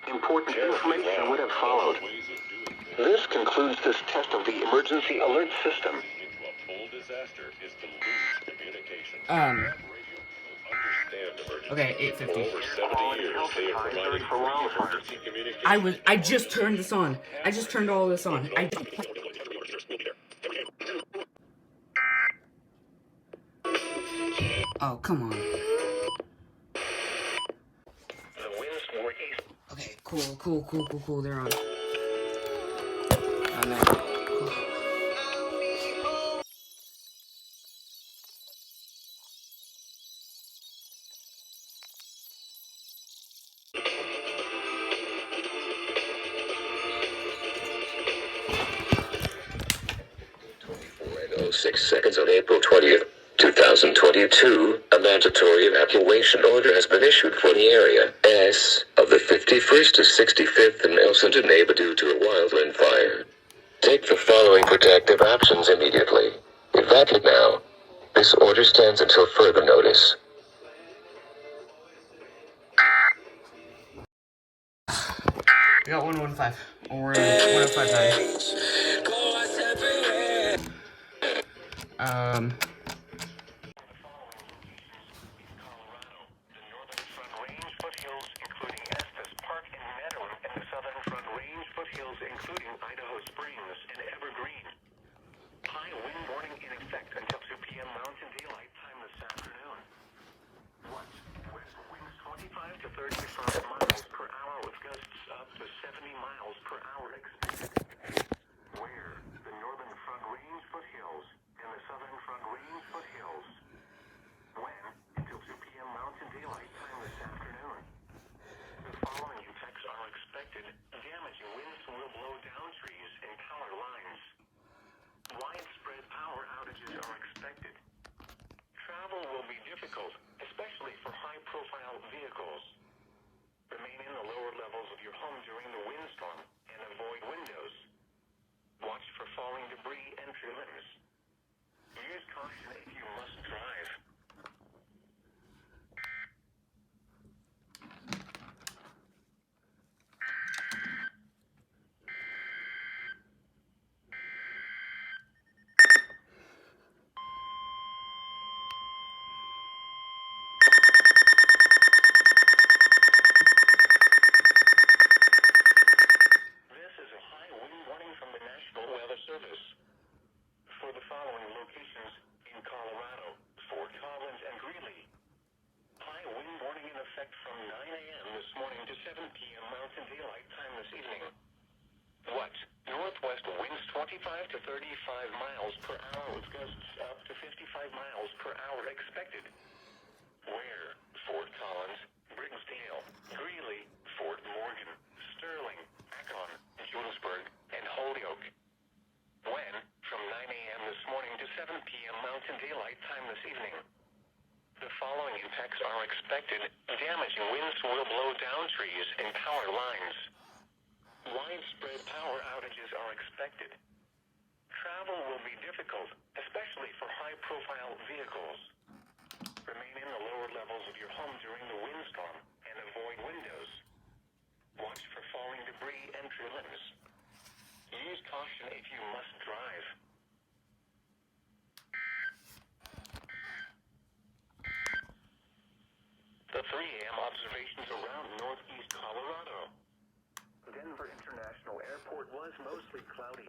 Important information would have followed. This concludes this test of the emergency alert system. Okay, 8:50. I just turned this on. I just turned all this on. Oh, come on. Okay, cool. They're on. Oh, no. And 06 seconds on April 20th, 2022, a mandatory evacuation order has been issued for the area S of the 51st to 65th in Nelson to Neighbor due to a wildland fire. Take the following protective actions immediately. Evacuate now. This order stands until further notice. We got 115 or 1059. Including Idaho Springs and Evergreen. High wind warning in effect until 2 p.m. Mountain Daylight Time this afternoon. West winds 25 to 35 miles per hour with gusts up to 70 miles per hour expected. Where the northern front range foothills and the southern front range foothills. When until 2 p.m. Mountain Daylight Time this afternoon. The following effects are expected. Damaging winds will blow down trees and power lines. Widespread power outages are expected. Travel will be difficult, especially for high-profile vehicles. Remain in the lower levels of your home during the windstorm and avoid windows. Watch for falling debris and tree limbs. Use caution if you must drive. For the following locations in Colorado, Fort Collins and Greeley. High wind warning in effect from 9 a.m. this morning to 7 p.m. Mountain Daylight Time this evening. What? Northwest winds 25 to 35 miles per hour with gusts up to 55 miles per hour expected. Where? Fort Collins, Briggsdale, Greeley, Fort Morgan, Sterling, Akron, Julesburg, and Holyoke. When? From 9 a.m. this morning to 7 p.m. Mountain Daylight Time this evening. The following impacts are expected. Damaging winds will blow down trees and power lines. Widespread power outages are expected. Travel will be difficult, especially for high-profile vehicles. Remain in the lower levels of your home during the windstorm and avoid windows. Watch for falling debris and tree limbs. Use caution if you must drive. The 3 a.m. observations around northeast Colorado. Denver International Airport was mostly cloudy.